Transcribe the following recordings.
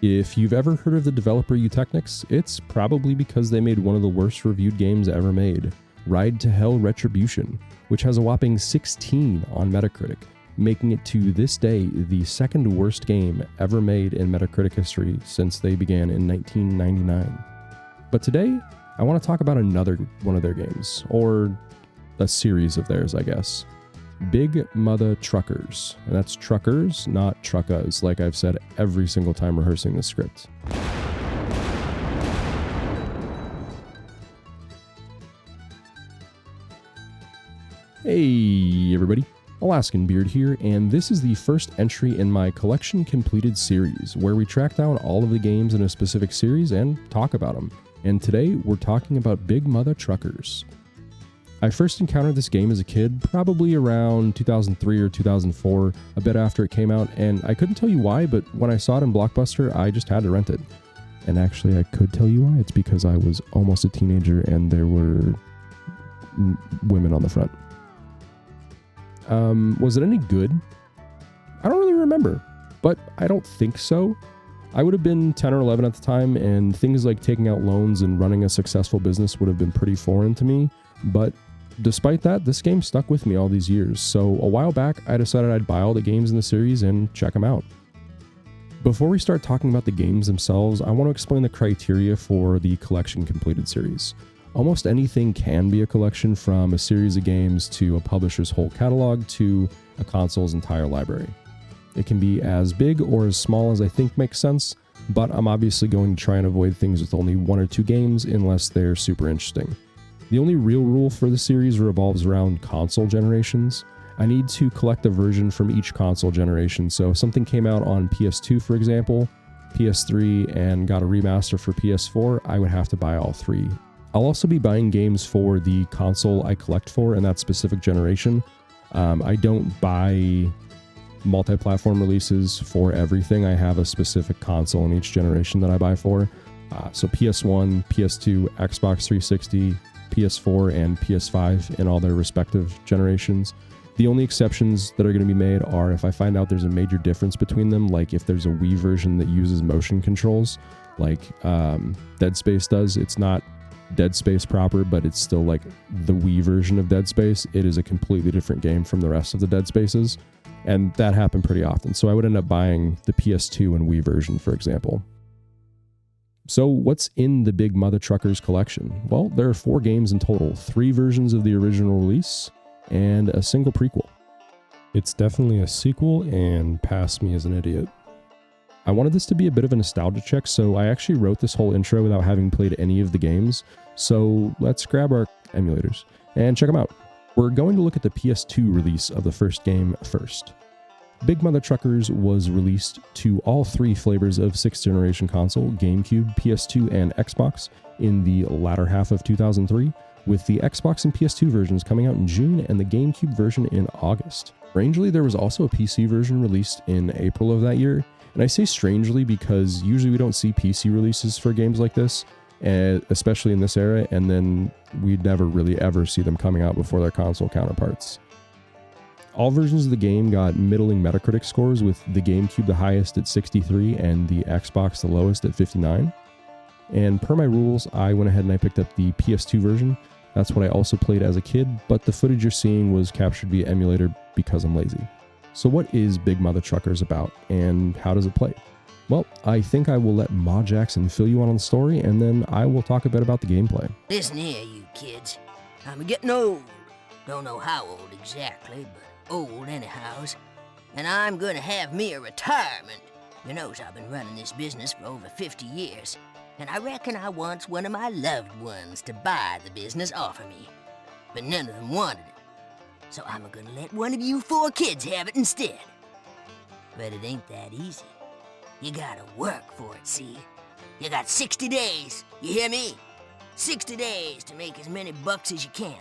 If you've ever heard of the developer Eutechnyx, it's probably because they made one of the worst reviewed games ever made, Ride to Hell Retribution, which has a whopping 16 on Metacritic, making it to this day the second worst game ever made in Metacritic history since they began in 1999. But today, I want to talk about another one of their games, or a series of theirs, I guess. Big Mutha Truckers. And that's truckers, not truckas, like I've said every single time rehearsing this script. Hey everybody, Alaskan Beard here, and this is the first entry in my Collection Completed series, where we track down all of the games in a specific series and talk about them. And today, we're talking about Big Mutha Truckers. I first encountered this game as a kid, probably around 2003 or 2004, a bit after it came out, and I couldn't tell you why, but when I saw it in Blockbuster, I just had to rent it. And actually, I could tell you why. It's because I was almost a teenager and there were women on the front. Was it any good? I don't really remember, but I don't think so. I would have been 10 or 11 at the time, and things like taking out loans and running a successful business would have been pretty foreign to me, but despite that, this game stuck with me all these years, so a while back I decided I'd buy all the games in the series and check them out. Before we start talking about the games themselves, I want to explain the criteria for the Collection Completed series. Almost anything can be a collection, from a series of games to a publisher's whole catalog to a console's entire library. It can be as big or as small as I think makes sense, but I'm obviously going to try and avoid things with only one or two games unless they're super interesting. The only real rule for the series revolves around console generations. I need to collect a version from each console generation, so if something came out on PS2, for example, PS3, and got a remaster for PS4, I would have to buy all three. I'll also be buying games for the console I collect for in that specific generation. I don't buy multi-platform releases for everything. I have a specific console in each generation that I buy for. So PS1, PS2, Xbox 360, PS4, and PS5 in all their respective generations. The only exceptions that are going to be made are if I find out there's a major difference between them, like if there's a Wii version that uses motion controls, like Dead Space does. It's not Dead Space proper, but it's still like the Wii version of Dead Space. It is a completely different game from the rest of the Dead Spaces, and that happened pretty often. So I would end up buying the PS2 and Wii version, for example. So what's in the Big Mutha Truckers collection? Well, there are 4 games in total, 3 versions of the original release, and a single prequel. It's definitely a sequel, and pass me as an idiot. I wanted this to be a bit of a nostalgia check, so I actually wrote this whole intro without having played any of the games. So let's grab our emulators and check them out. We're going to look at the PS2 release of the first game first. Big Mutha Truckers was released to all 3 flavors of 6th generation console, GameCube, PS2, and Xbox in the latter half of 2003, with the Xbox and PS2 versions coming out in June and the GameCube version in August. Strangely, there was also a PC version released in April of that year, and I say strangely because usually we don't see PC releases for games like this, especially in this era, and then we'd never really ever see them coming out before their console counterparts. All versions of the game got middling Metacritic scores, with the GameCube the highest at 63 and the Xbox the lowest at 59. And per my rules, I went ahead and I picked up the PS2 version. That's what I also played as a kid, but the footage you're seeing was captured via emulator because I'm lazy. So what is Big Mutha Truckers about, and how does it play? Well, I think I will let Ma Jackson fill you on the story, and then I will talk a bit about the gameplay. Listen here, you kids. I'm getting old. Don't know how old exactly, but old anyhows. And I'm gonna have me a retirement. You knows I've been running this business for over 50 years, and I reckon I wants one of my loved ones to buy the business off of me. But none of them wanted it. So I'm gonna let one of you 4 kids have it instead. But it ain't that easy. You gotta work for it, see? You got 60 days, you hear me? 60 days to make as many bucks as you can.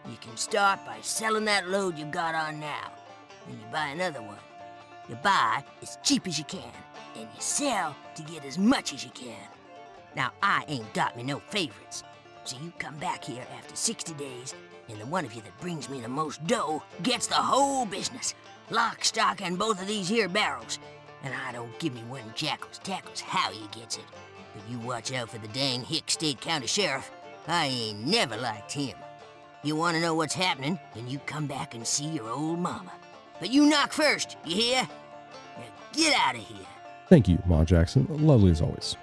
You can start by selling that load you got on now. Then you buy another one. You buy as cheap as you can, and you sell to get as much as you can. Now, I ain't got me no favorites. So you come back here after 60 days, and the one of you that brings me the most dough gets the whole business. Lock, stock, and both of these here barrels. And I don't give me one jackals tackles how he gets it. But you watch out for the dang hick state county sheriff. I ain't never liked him. You want to know what's happening, then you come back and see your old mama. But you knock first, you hear? Now get out of here. Thank you, Ma Jackson. Lovely as always.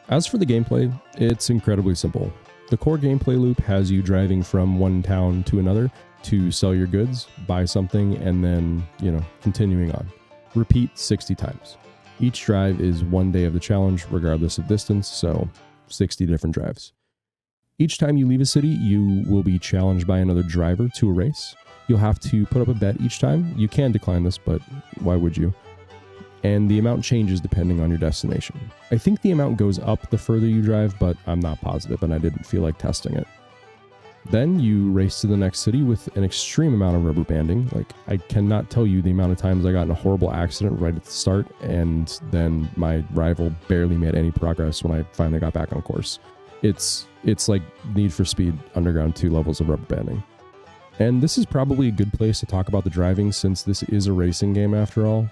As for the gameplay, it's incredibly simple. The core gameplay loop has you driving from one town to another to sell your goods, buy something, and then, continuing on. Repeat 60 times. Each drive is one day of the challenge, regardless of distance, so 60 different drives. Each time you leave a city, you will be challenged by another driver to a race. You'll have to put up a bet each time. You can decline this, but why would you? And the amount changes depending on your destination. I think the amount goes up the further you drive, but I'm not positive and I didn't feel like testing it. Then you race to the next city with an extreme amount of rubber banding. Like, I cannot tell you the amount of times I got in a horrible accident right at the start, and then my rival barely made any progress when I finally got back on course. It's like Need for Speed Underground 2 levels of rubber banding. And this is probably a good place to talk about the driving, since this is a racing game after all.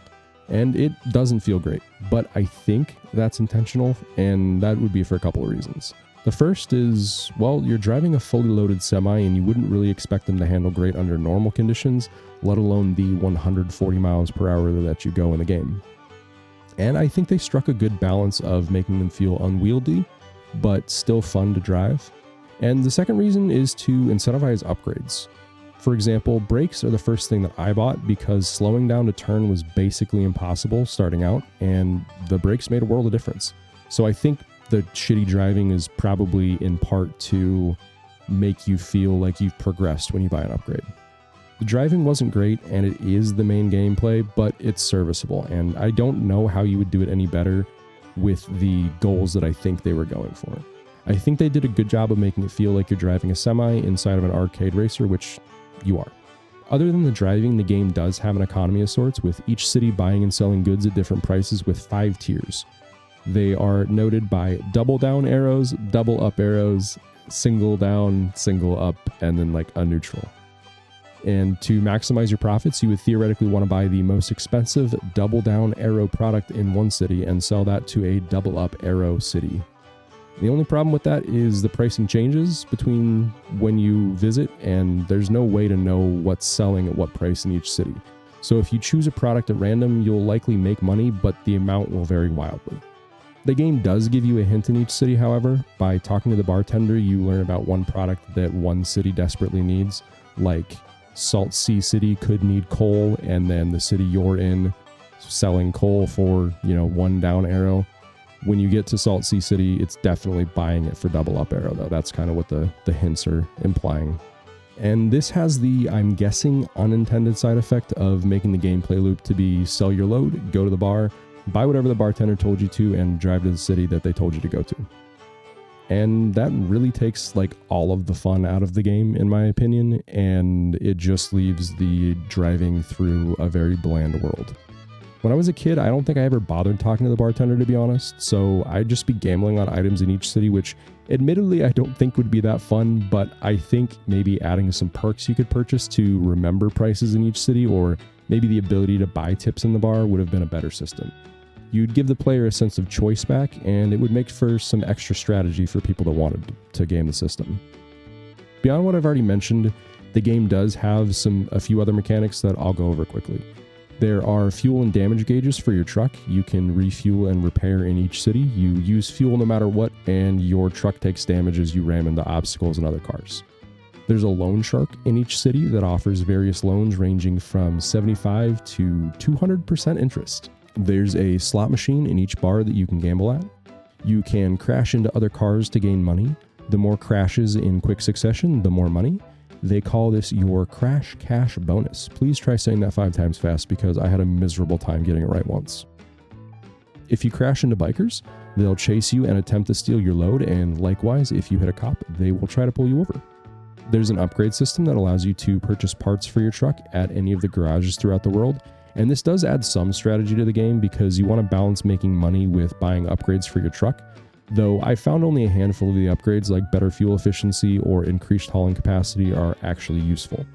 And it doesn't feel great, but I think that's intentional, and that would be for a couple of reasons. The first is, well, you're driving a fully loaded semi and you wouldn't really expect them to handle great under normal conditions, let alone the 140 miles per hour that you go in the game. And I think they struck a good balance of making them feel unwieldy, but still fun to drive. And the second reason is to incentivize upgrades. For example, brakes are the first thing that I bought because slowing down to turn was basically impossible starting out, and the brakes made a world of difference. So I think the shitty driving is probably in part to make you feel like you've progressed when you buy an upgrade. The driving wasn't great, and it is the main gameplay, but it's serviceable, and I don't know how you would do it any better with the goals that I think they were going for. I think they did a good job of making it feel like you're driving a semi inside of an arcade racer, which you are. Other than the driving, the game does have an economy of sorts, with each city buying and selling goods at different prices with 5 tiers. They are noted by double down arrows, double up arrows, single down, single up, and then like a neutral. And to maximize your profits, you would theoretically want to buy the most expensive double down arrow product in one city and sell that to a double up arrow city. The only problem with that is the pricing changes between when you visit, and there's no way to know what's selling at what price in each city. So if you choose a product at random, you'll likely make money, but the amount will vary wildly. The game does give you a hint in each city, however. By talking to the bartender, you learn about one product that one city desperately needs, like Salt Sea City could need coal, and then the city you're in selling coal for, 1 down arrow. When you get to Salt Sea City, it's definitely buying it for double up arrow, though. That's kind of what the hints are implying. And this has the, I'm guessing, unintended side effect of making the gameplay loop to be sell your load, go to the bar, buy whatever the bartender told you to, and drive to the city that they told you to go to. And that really takes like all of the fun out of the game, in my opinion, and it just leaves the driving through a very bland world. When I was a kid, I don't think I ever bothered talking to the bartender, to be honest, so I'd just be gambling on items in each city, which admittedly I don't think would be that fun, but I think maybe adding some perks you could purchase to remember prices in each city, or maybe the ability to buy tips in the bar, would have been a better system. You'd give the player a sense of choice back, and it would make for some extra strategy for people that wanted to game the system. Beyond what I've already mentioned, the game does have a few other mechanics that I'll go over quickly. There are fuel and damage gauges for your truck. You can refuel and repair in each city. You use fuel no matter what, and your truck takes damage as you ram into obstacles and other cars. There's a loan shark in each city that offers various loans ranging from 75 to 200% interest. There's a slot machine in each bar that you can gamble at. You can crash into other cars to gain money. The more crashes in quick succession, the more money. They call this your crash cash bonus. Please try saying that 5 times fast, because I had a miserable time getting it right once. If you crash into bikers, they'll chase you and attempt to steal your load, and likewise, if you hit a cop, they will try to pull you over. There's an upgrade system that allows you to purchase parts for your truck at any of the garages throughout the world, and this does add some strategy to the game because you want to balance making money with buying upgrades for your truck, though I found only a handful of the upgrades, like better fuel efficiency or increased hauling capacity, are actually useful.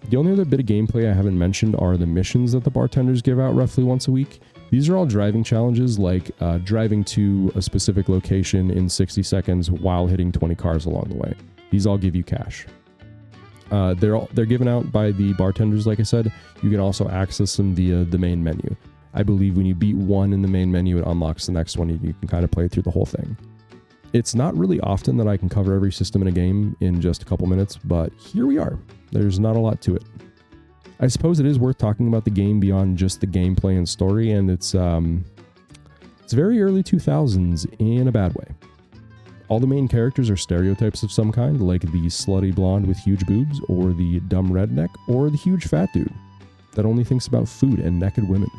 The only other bit of gameplay I haven't mentioned are the missions that the bartenders give out roughly once a week. These are all driving challenges, like driving to a specific location in 60 seconds while hitting 20 cars along the way. These all give you cash. They're given out by the bartenders, like I said. You can also access them via the main menu. I believe when you beat one in the main menu, it unlocks the next one, and you can kind of play through the whole thing. It's not really often that I can cover every system in a game in just a couple minutes, but here we are. There's not a lot to it. I suppose it is worth talking about the game beyond just the gameplay and story, and it's very early 2000s in a bad way. All the main characters are stereotypes of some kind, like the slutty blonde with huge boobs, or the dumb redneck, or the huge fat dude that only thinks about food and naked women.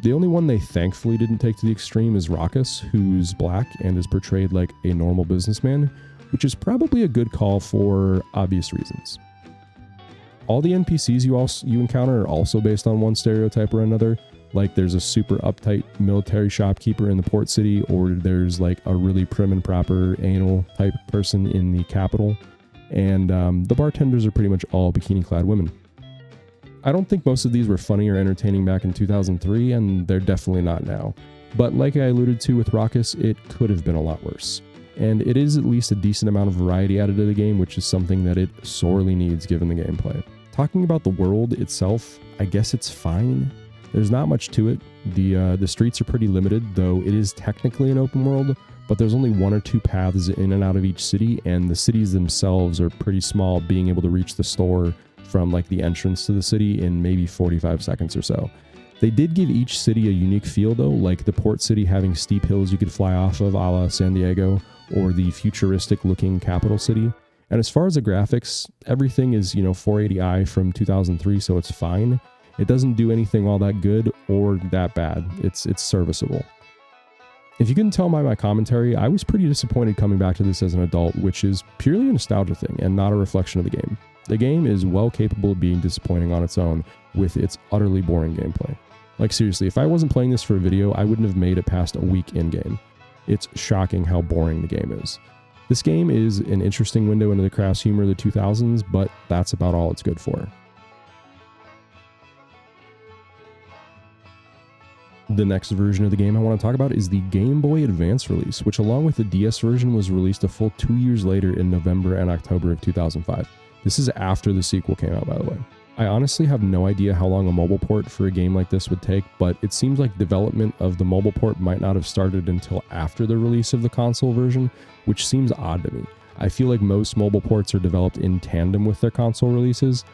The only one they thankfully didn't take to the extreme is Raucus, who's black and is portrayed like a normal businessman, which is probably a good call for obvious reasons. All the NPCs you encounter are also based on one stereotype or another. Like there's a super uptight military shopkeeper in the port city, or there's like a really prim and proper anal type person in the capital. And the bartenders are pretty much all bikini-clad women. I don't think most of these were funny or entertaining back in 2003, and they're definitely not now. But like I alluded to with Raucus, it could have been a lot worse. And it is at least a decent amount of variety added to the game, which is something that it sorely needs given the gameplay. Talking about the world itself, I guess it's fine. There's not much to it. The streets are pretty limited, though it is technically an open world, but there's only one or two paths in and out of each city, and the cities themselves are pretty small, being able to reach the store from like the entrance to the city in maybe 45 seconds or so. They did give each city a unique feel though, like the port city having steep hills you could fly off of a la San Diego, or the futuristic looking capital city. And as far as the graphics, everything is, 480i from 2003, so it's fine. It doesn't do anything all that good or that bad. It's serviceable. If you couldn't tell by my commentary, I was pretty disappointed coming back to this as an adult, which is purely a nostalgia thing and not a reflection of the game. The game is well capable of being disappointing on its own with its utterly boring gameplay. Like seriously, if I wasn't playing this for a video, I wouldn't have made it past a week in-game. It's shocking how boring the game is. This game is an interesting window into the crass humor of the 2000s, but that's about all it's good for. The next version of the game I want to talk about is the Game Boy Advance release, which along with the DS version was released a full 2 years later in November and October of 2005. This is after the sequel came out, by the way. I honestly have no idea how long a mobile port for a game like this would take, but it seems like development of the mobile port might not have started until after the release of the console version, which seems odd to me. I feel like most mobile ports are developed in tandem with their console releases,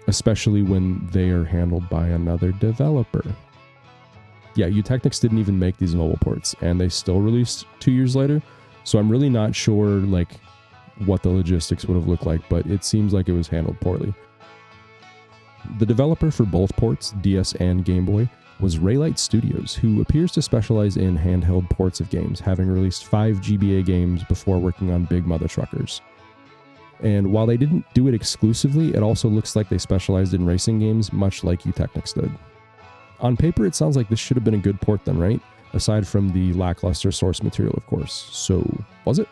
especially when they are handled by another developer. Yeah, Eutechnyx didn't even make these mobile ports, and they still released 2 years later, so I'm really not sure what the logistics would have looked like, but it seems like it was handled poorly. The developer for both ports, DS and Game Boy, was Raylight Studios, who appears to specialize in handheld ports of games, having released 5 GBA games before working on big Mutha Truckers. And while they didn't do it exclusively, it also looks like they specialized in racing games, much like Eutechnyx did. On paper, it sounds like this should have been a good port then, right? Aside from the lackluster source material, of course. So, was it?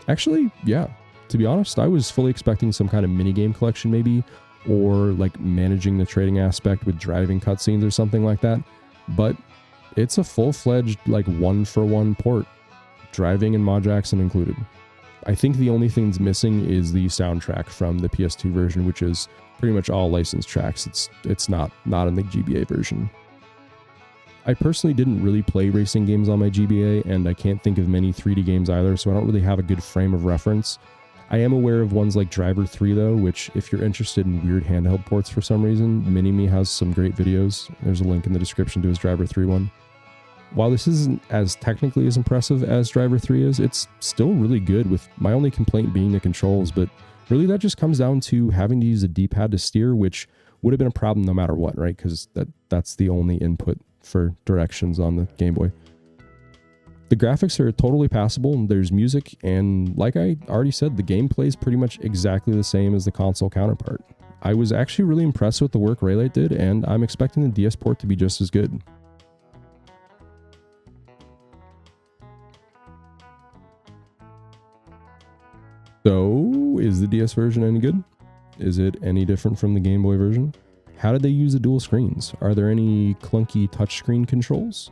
Actually, yeah. To be honest, I was fully expecting some kind of minigame collection maybe, or managing the trading aspect with driving cutscenes or something like that. But it's a full-fledged one-for-one port, driving and Mod Jackson included. I think the only thing's missing is the soundtrack from the PS2 version, which is pretty much all licensed tracks. It's not in the GBA version. I personally didn't really play racing games on my GBA, and I can't think of many 3D games either, so I don't really have a good frame of reference. I am aware of ones like Driver 3 though, which if you're interested in weird handheld ports for some reason, Mini-Me has some great videos. There's a link in the description to his Driver 3 one. While this isn't as technically as impressive as Driver 3 is, it's still really good, with my only complaint being the controls, but really that just comes down to having to use a D-pad to steer, which would have been a problem no matter what, right? Because that's the only input for directions on the Game Boy. The graphics are totally passable, there's music, and like I already said, the gameplay is pretty much exactly the same as the console counterpart. I was actually really impressed with the work Raylight did, and I'm expecting the DS port to be just as good. So, is the DS version any good? Is it any different from the Game Boy version? How did they use the dual screens? Are there any clunky touchscreen controls?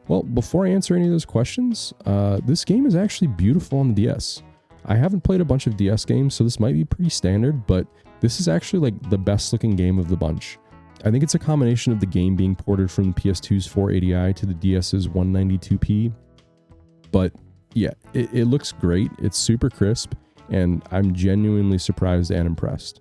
Well, before I answer any of those questions, this game is actually beautiful on the DS. I haven't played a bunch of DS games, so this might be pretty standard, but this is actually like the best looking game of the bunch. I think it's a combination of the game being ported from the PS2's 480i to the DS's 192p. But yeah, it looks great. It's super crisp, and I'm genuinely surprised and impressed.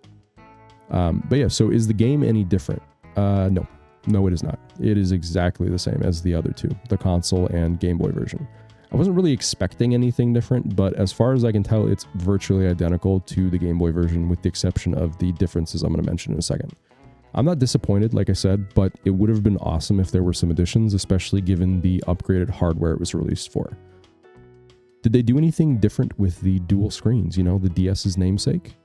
But yeah, so is the game any different? No, it is not. It is exactly the same as the other two, the console and Game Boy version. I wasn't really expecting anything different, but as far as I can tell, it's virtually identical to the Game Boy version with the exception of the differences I'm going to mention in a second. I'm not disappointed, like I said, but it would have been awesome if there were some additions, especially given the upgraded hardware it was released for. Did they do anything different with the dual screens, the DS's namesake?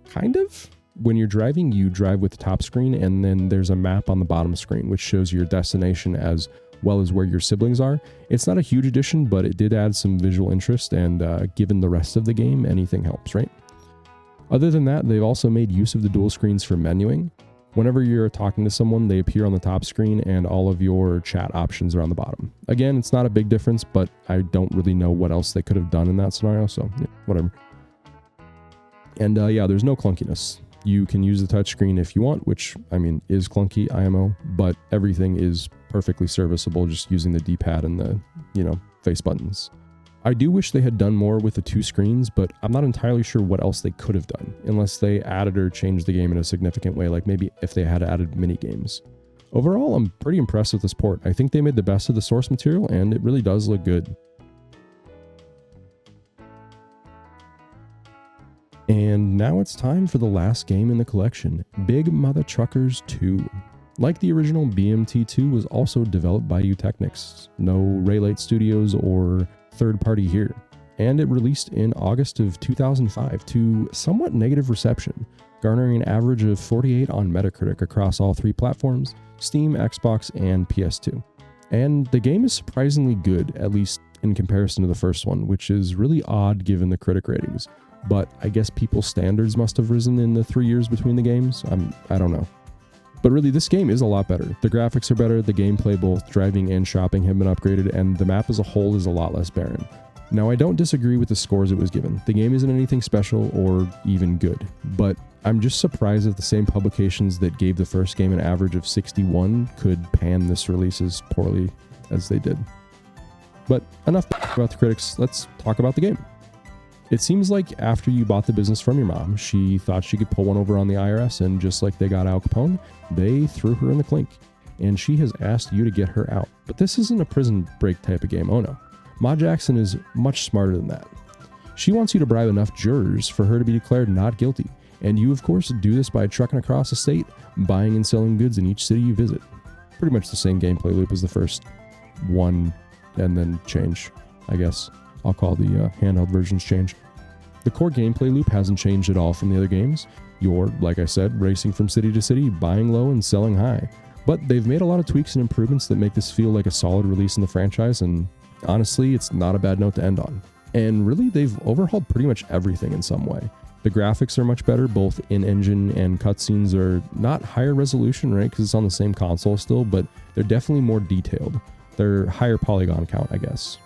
Kind of. When you're driving, you drive with the top screen, and then there's a map on the bottom screen, which shows your destination as well as where your siblings are. It's not a huge addition, but it did add some visual interest, and given the rest of the game, anything helps, right? Other than that, they've also made use of the dual screens for menuing. Whenever you're talking to someone, they appear on the top screen, and all of your chat options are on the bottom. Again, it's not a big difference, but I don't really know what else they could have done in that scenario, so yeah, whatever. And yeah, there's no clunkiness. You can use the touchscreen if you want, which, is clunky, IMO, but everything is perfectly serviceable just using the D-pad and the, face buttons. I do wish they had done more with the two screens, but I'm not entirely sure what else they could have done, unless they added or changed the game in a significant way, like maybe if they had added mini-games. Overall, I'm pretty impressed with this port. I think they made the best of the source material, and it really does look good. And now it's time for the last game in the collection, Big Mutha Truckers 2. Like the original, BMT2 was also developed by Eutechnyx, no Raylite Studios or third party here, and it released in August of 2005 to somewhat negative reception, garnering an average of 48 on Metacritic across all three platforms, Steam, Xbox, and PS2. And the game is surprisingly good, at least in comparison to the first one, which is really odd given the critic ratings. But I guess people's standards must have risen in the 3 years between the games. I don't know. But really, this game is a lot better. The graphics are better, the gameplay, both driving and shopping, have been upgraded, and the map as a whole is a lot less barren. Now, I don't disagree with the scores it was given. The game isn't anything special or even good, but I'm just surprised that the same publications that gave the first game an average of 61 could pan this release as poorly as they did. But enough about the critics, let's talk about the game. It seems like after you bought the business from your mom, she thought she could pull one over on the IRS, and just like they got Al Capone, they threw her in the clink, and she has asked you to get her out. But this isn't a prison break type of game, oh no. Ma Jackson is much smarter than that. She wants you to bribe enough jurors for her to be declared not guilty, and you of course do this by trucking across the state, buying and selling goods in each city you visit. Pretty much the same gameplay loop as the first one, and then change, I guess. I'll call the handheld versions change. The core gameplay loop hasn't changed at all from the other games. You're, like I said, racing from city to city, buying low and selling high. But they've made a lot of tweaks and improvements that make this feel like a solid release in the franchise, and honestly, it's not a bad note to end on. And really, they've overhauled pretty much everything in some way. The graphics are much better, both in-engine, and cutscenes are not higher resolution, right, because it's on the same console still, but they're definitely more detailed. They're higher polygon count, I guess.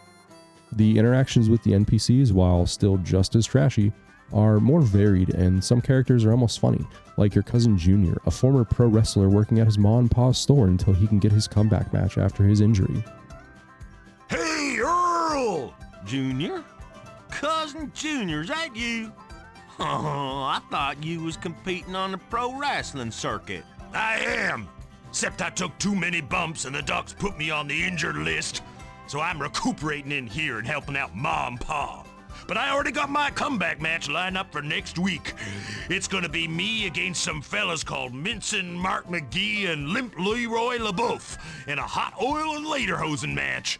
The interactions with the NPCs, while still just as trashy, are more varied, and some characters are almost funny, like your cousin Junior, a former pro wrestler working at his ma and pa's store until he can get his comeback match after his injury. Hey, Earl! Junior? Cousin Junior, is that you? Oh, I thought you was competing on the pro wrestling circuit. I am, except I took too many bumps and the docs put me on the injured list. So I'm recuperating in here and helping out Ma and Pa. But I already got my comeback match lined up for next week. It's gonna be me against some fellas called Mincin' Mark McGee and Limp Leroy LaBeouf in a hot oil and lederhosen match.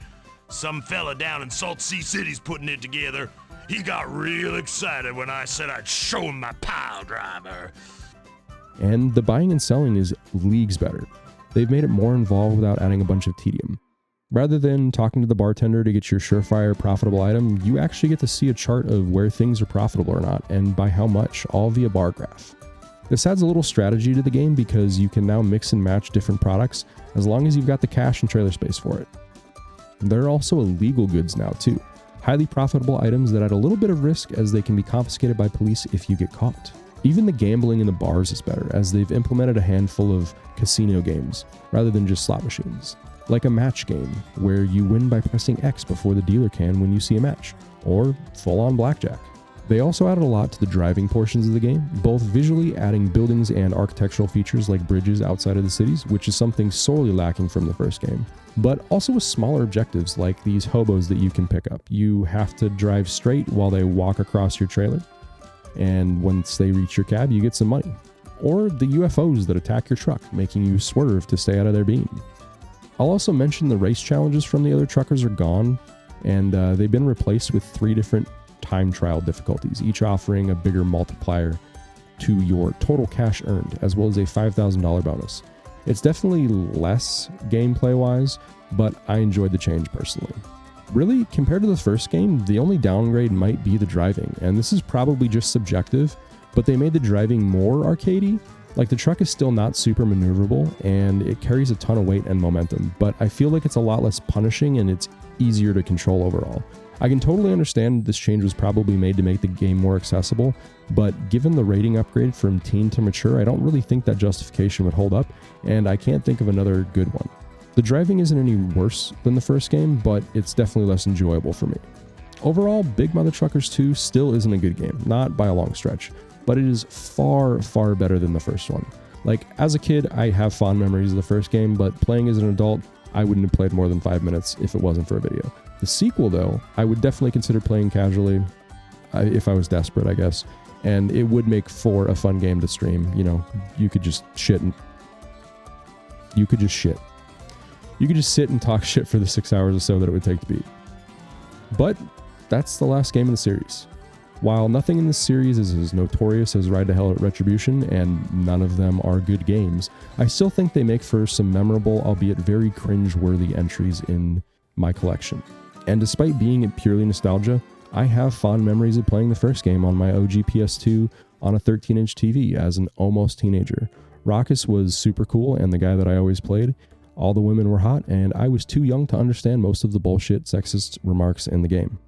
Some fella down in Salt Sea City's putting it together. He got real excited when I said I'd show him my pile driver. And the buying and selling is leagues better. They've made it more involved without adding a bunch of tedium. Rather than talking to the bartender to get your surefire profitable item, you actually get to see a chart of where things are profitable or not, and by how much, all via bar graph. This adds a little strategy to the game because you can now mix and match different products as long as you've got the cash and trailer space for it. There are also illegal goods now too, highly profitable items that add a little bit of risk as they can be confiscated by police if you get caught. Even the gambling in the bars is better, as they've implemented a handful of casino games rather than just slot machines. Like a match game, where you win by pressing X before the dealer can when you see a match, or full-on blackjack. They also added a lot to the driving portions of the game, both visually adding buildings and architectural features like bridges outside of the cities, which is something sorely lacking from the first game, but also with smaller objectives like these hobos that you can pick up. You have to drive straight while they walk across your trailer, and once they reach your cab, you get some money. Or the UFOs that attack your truck, making you swerve to stay out of their beam. I'll also mention the race challenges from the other truckers are gone, and they've been replaced with 3 different time trial difficulties, each offering a bigger multiplier to your total cash earned, as well as a $5,000 bonus. It's definitely less gameplay wise, but I enjoyed the change personally. Really, compared to the first game, the only downgrade might be the driving, and this is probably just subjective, but they made the driving more arcadey. Like, the truck is still not super maneuverable, and it carries a ton of weight and momentum, but I feel like it's a lot less punishing and it's easier to control overall. I can totally understand this change was probably made to make the game more accessible, but given the rating upgrade from teen to mature, I don't really think that justification would hold up, and I can't think of another good one. The driving isn't any worse than the first game, but it's definitely less enjoyable for me. Overall, Big Mutha Truckers 2 still isn't a good game, not by a long stretch, but it is far, far better than the first one. Like, as a kid, I have fond memories of the first game, but playing as an adult, I wouldn't have played more than 5 minutes if it wasn't for a video. The sequel, though, I would definitely consider playing casually, if I was desperate, I guess, and it would make for a fun game to stream. You know, you could just shit and... You could just sit and talk shit for the 6 hours or so that it would take to beat. But that's the last game in the series. While nothing in this series is as notorious as Ride to Hell at Retribution, and none of them are good games, I still think they make for some memorable, albeit very cringe-worthy entries in my collection. And despite being purely nostalgia, I have fond memories of playing the first game on my OG PS2 on a 13-inch TV as an almost teenager. Raucus was super cool and the guy that I always played. All the women were hot, and I was too young to understand most of the bullshit sexist remarks in the game.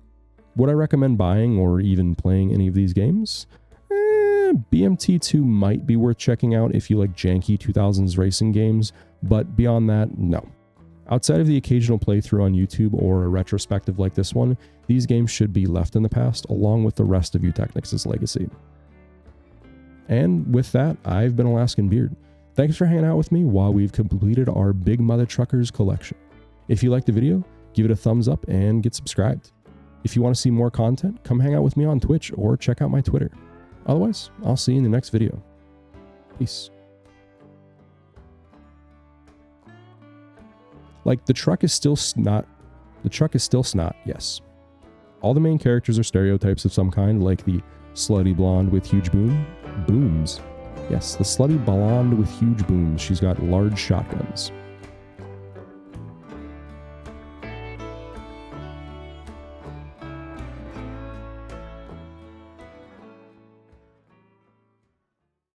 Would I recommend buying or even playing any of these games? BMT2 might be worth checking out if you like janky 2000s racing games, but beyond that, no. Outside of the occasional playthrough on YouTube or a retrospective like this one, these games should be left in the past along with the rest of Eutechnyx's legacy. And with that, I've been Alaskan Beard. Thanks for hanging out with me while we've completed our Big Mutha Truckers collection. If you liked the video, give it a thumbs up and get subscribed. If you want to see more content, come hang out with me on Twitch or check out my Twitter. Otherwise, I'll see you in the next video. Peace. Like, the truck is still snot, yes. All the main characters are stereotypes of some kind, like the slutty blonde with huge booms. Yes, the slutty blonde with huge booms. She's got large shotguns.